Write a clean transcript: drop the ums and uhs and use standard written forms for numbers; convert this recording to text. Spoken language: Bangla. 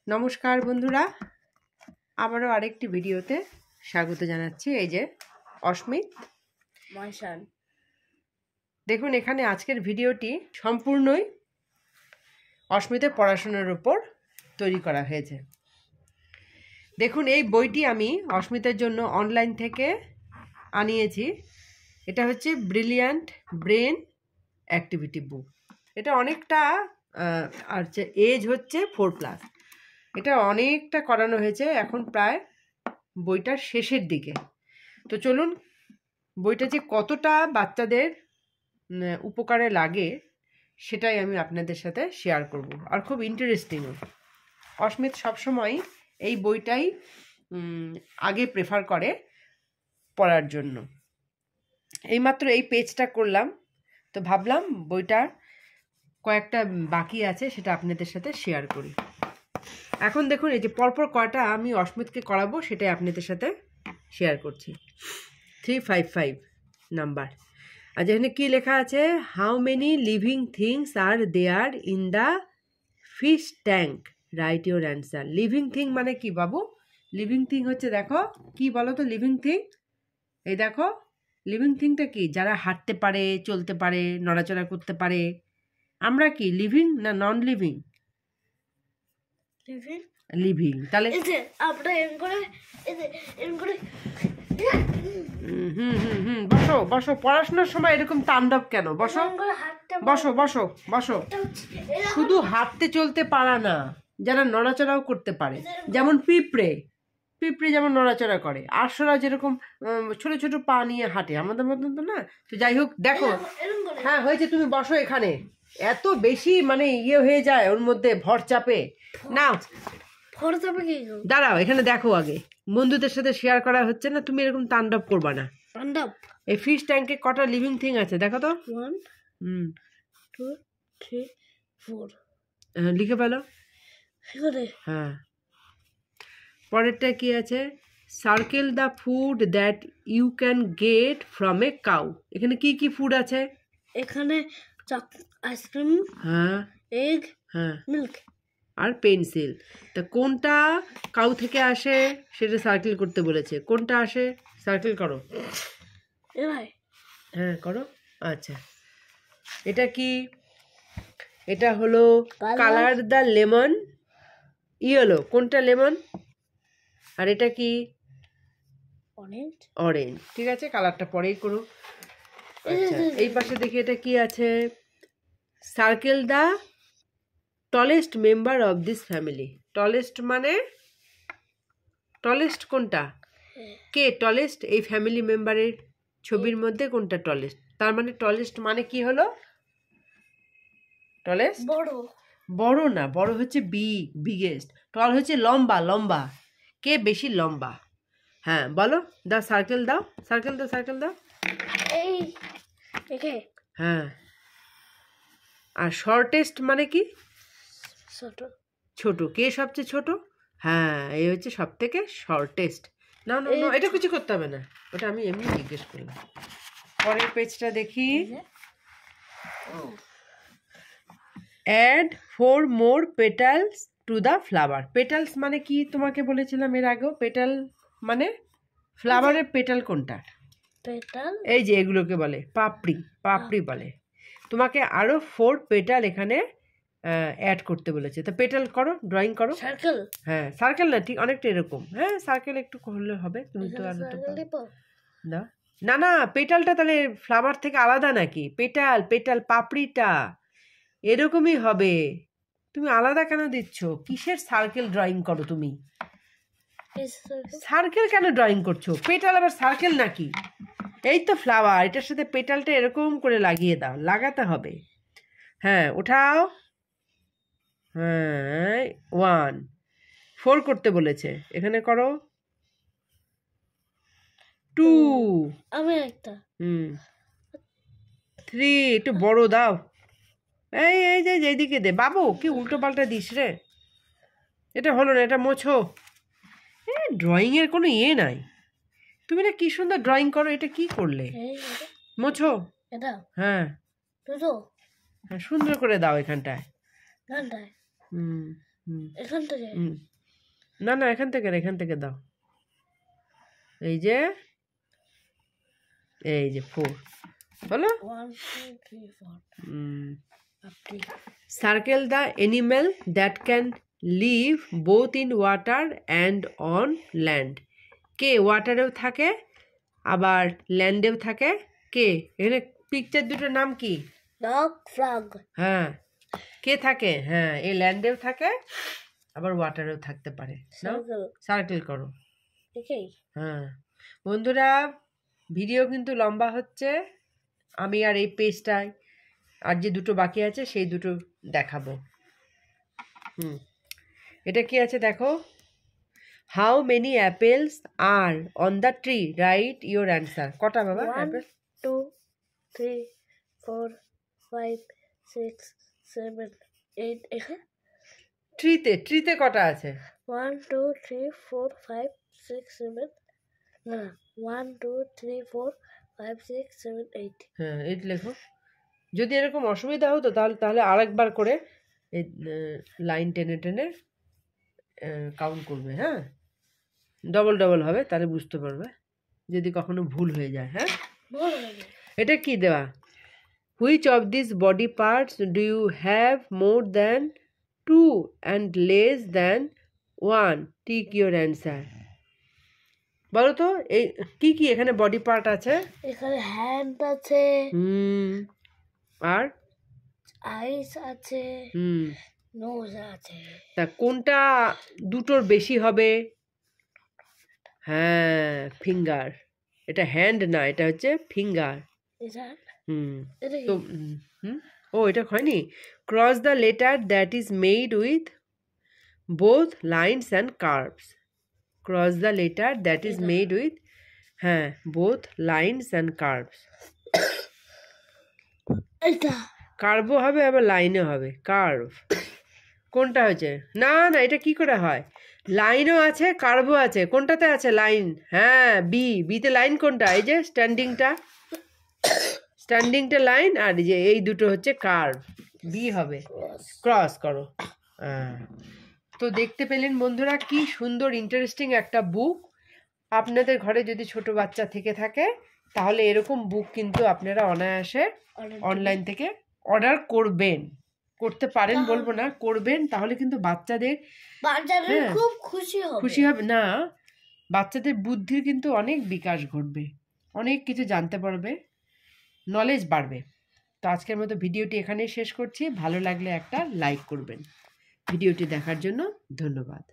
নমস্কার বন্ধুরা, আবারও আরেকটি ভিডিওতে স্বাগত জানাচ্ছি। এই যে অস্মিত ময়সান, দেখুন এখানে আজকের ভিডিওটি সম্পূর্ণই অস্মিতের পড়াশোনার উপর তৈরি করা হয়েছে। দেখুন এই বইটি আমি অস্মিতের জন্য অনলাইন থেকে আনিয়েছি। এটা হচ্ছে ব্রিলিয়ান্ট ব্রেন অ্যাক্টিভিটি বুক। এটা অনেকটা আর এজ হচ্ছে 4+। এটা অনেকটা করানো হয়েছে, এখন প্রায় বইটার শেষের দিকে। তো চলুন বইটা যে কতটা বাচ্চাদের উপকারে লাগে সেটাই আমি আপনাদের সাথে শেয়ার করব, আর খুব ইন্টারেস্টিংও। অস্মিত সবসময় এই বইটাই আগে প্রেফার করে পড়ার জন্য। এইমাত্র এই পেজটা করলাম, তো ভাবলাম বইটা কয়েকটা বাকি আছে সেটা আপনাদের সাথে শেয়ার করি। এখন দেখুন এই যে পরপর কয়টা আমি অস্মিতকে করাবো সেটাই আপনাদের সাথে শেয়ার করছি। 355 নাম্বার। আর যেখানে কি লেখা আছে, how many living things are there in the fish tank, right your answer. Living thing মানে কি বাবু? লিভিং থিং হচ্ছে, দেখো কি বলো তো লিভিং থিং। এই দেখো লিভিং থিংটা কি? যারা হাঁটতে পারে, চলতে পারে, নড়াচড়া করতে পারে। আমরা কি লিভিং না নন লিভিং? লিভিং। তাহলে বসো বসো, পড়াশোনার সময় এরকম তাণ্ডব কেন? বসো বসো বসো বসো। শুধু হাঁটতে চলতে পারা না, যারা নড়াচড়াও করতে পারে, যেমন পিঁপড়ে যেমন নড়াচড়া করে, আরশোলা যেরকম ছোট ছোট পা নিয়ে হাঁটে, আমাদের মতন তো না। তো যাই হোক, দেখো হ্যাঁ হয়েছে, তুমি বসো এখানে। এত বেশি মানে ইয়ে হয়ে যায় ওর মধ্যে, ভর চাপে না। দাঁড়াও এখানে দেখো, আগে বন্ধুদের সাথে শেয়ার করা হচ্ছে না, তুমি এরকম তাণ্ডব করবা না। এই ফিশ ট্যাঙ্কে কটা লিভিং থিং আছে দেখো তো। 1 2 3 4 লিখে ফেলো। হ্যাঁ, পরেরটা কি আছে? Circle the food that you can get from a cow. এখানে কি কি ফুড আছে? এখানে আইসক্রিম, হ্যাঁ, এগ, হ্যাঁ, মিল্ক আর পেন্সিল। তা কোনটা কাউ থেকে আসে সেটা সার্কেল করতে বলেছে। কোনটা আসে সার্কেল করো। হ্যাঁ করো। আচ্ছা, এটা কি? এটা হলো কালার দ্য লেমন ইয়েলো। কোনটা লেমন? আর এটা কি? অরেঞ্জ। ঠিক আছে, কালারটা পরেই করো। আচ্ছা, এই পাশে দেখি এটা কি আছে? Circle the tallest member of this family. Tallest মানে টলেস্ট কোনটা? কে টলেস্ট? এই ফ্যামিলি মেম্বারের ছবির মধ্যে কোনটা টলেস্ট? তার মানে টলেস্ট মানে কি হলো? টলেস্ট বড় না, বড় হচ্ছে বিগেস্ট। টল হচ্ছে লম্বা, লম্বা। কে বেশি লম্বা? হ্যাঁ বলো, দাও সার্কেল দাও, সার্কেল দাও, সার্কেল দাও। হ্যাঁ, আর শর্টেস্ট মানে কি? ছোট। কে সবচেয়ে ছোট? হ্যাঁ, এই হচ্ছে সব থেকে শর্টেস্ট। না না না, এটা কিছু করতে হবে না, ওটা আমি এমনি জিজ্ঞেস করলাম। পরের পেজটা দেখি। Add 4 more petals to the flower. Petals মানে কি তোমাকে বলেছিলাম এর আগেও। পেটাল মানে ফ্লাওয়ারের পেটাল কোনটা? এই যে এগুলোকে বলে পাপড়ি, পাপড়ি বলে। তোমাকে আরো 4 পেটাল এখানে অ্যাড করতে বলেছে। তো পেটাল করো, ড্রয়িং করো। সার্কেল? হ্যাঁ সার্কেল না, ঠিক অনেকটা এরকম। হ্যাঁ সার্কেল একটু করলে হবে। তুমি তো আর না না না, পেটালটা তাহলে ফ্লাওয়ার থেকে আলাদা নাকি? পেটাল পেটাল পাপড়িটা এরকমই হবে। তুমি আলাদা কেন দিচ্ছ? কিসের সার্কেল ড্রয়িং করো তুমি? সার্কেল কেন ড্রয়িং করছো? পেটাল আবার সার্কেল নাকি? এই তো ফ্লাওয়ার, এটার সাথে পেটালটা এরকম করে লাগিয়ে দাও, লাগাতে হবে। হ্যাঁ ওঠাও। হ্যাঁ 1 4 করতে বলেছে, এখানে করো 2 আমি একটা 3 একটু বড় দাও। এই এই যে এইদিকে দে বাবু, কি উল্টো পাল্টা দিস রে। এটা হলো না, এটা মোছো। ড্রয়িং এর কোনো ইয়ে নাই। তুমি না কি সুন্দর ড্রয়িং করো, এটা কি করলে? মোছো। হ্যাঁ হ্যাঁ, সুন্দর করে দাও এখানটায়। এখান থেকে না না এখান থেকে দাও। এই যে 4 বলো। 1 2 3 4 আপনি circle the animal that can live both in water and on land. কে ওয়াটারেও থাকে আবার ল্যান্ডেও থাকে? কে? এখানে পিকচার দুটোর নাম কি? Dog frog. হ্যাঁ, কে থাকে? হ্যাঁ, এই ল্যান্ডেও থাকে আবার ওয়াটারেও থাকতে পারে। সার্কেল করো। হ্যাঁ বন্ধুরা, ভিডিও কিন্তু লম্বা হচ্ছে। আমি আর এই পেজটায় আর যে দুটো বাকি আছে সেই দুটো দেখাবো। এটা কি আছে দেখো। How many apples are on the tree, right your answer. কটা বাবা? 1 2 3 4 5 6 7 8 এখানে ট্রিতে কটা আছে? 1 2 3 4 5 6 7 না 1 2 3 4 5 6 7 8। হ্যাঁ 8 লেখো। যদি এরকম অসুবিধা হতো তাহলে আরেকবার করে এই লাইন টেনে কাউন্ট করবে। হ্যাঁ, ডবল হবে, তাহলে বুঝতে পারবে যদি কখনো ভুল হয়ে যায়। হ্যাঁ, এটা কি দেওয়া? Which of this body parts do you have more than 2 and less than 1? Tick your answer. বলো তো এই কি এখানে বডি পার্ট আছে? এখানে হ্যান্ড আছে, আর আইস আছে, নোজ আছে। তা কোনটা দুটোর বেশি হবে? হ্যাঁ, ফিঙ্গার। এটা হ্যান্ড না, এটা হচ্ছে ফিঙ্গার। তো এটা হয়নি। Cross the letter that is made with both lines and curves. Cross the letter that is made with both lines and curves. কার্ভও হবে আবার লাইনও হবে। কার্ভ কোনটা হয়েছে? না এটা কি করে হয়? লাইনও আছে কার্ভও আছে। কোনটাতে আছে লাইন? হ্যাঁ, বিতে লাইন কোনটা? এই যে স্ট্যান্ডিংটা লাইন, আর যে এই দুটো হচ্ছে কার্ভ। বি হবে। ক্রস করো। তো দেখতে পেলেন বন্ধুরা কি সুন্দর ইন্টারেস্টিং একটা বুক। আপনাদের ঘরে যদি ছোট বাচ্চা থেকে থাকে তাহলে এরকম বুক কিন্তু আপনারা অনায়াসে অনলাইন থেকে অর্ডার করতে পারেন, বলবো না, করবেন। তাহলে কিন্তু বাচ্চাদের খুব খুশি হবে না, বাচ্চাদের বুদ্ধির কিন্তু অনেক বিকাশ ঘটবে, অনেক কিছু জানতে পারবে, নলেজ বাড়বে। তো আজকের মতো ভিডিওটি এখানেই শেষ করছি। ভালো লাগলে একটা লাইক করবেন। ভিডিওটি দেখার জন্য ধন্যবাদ।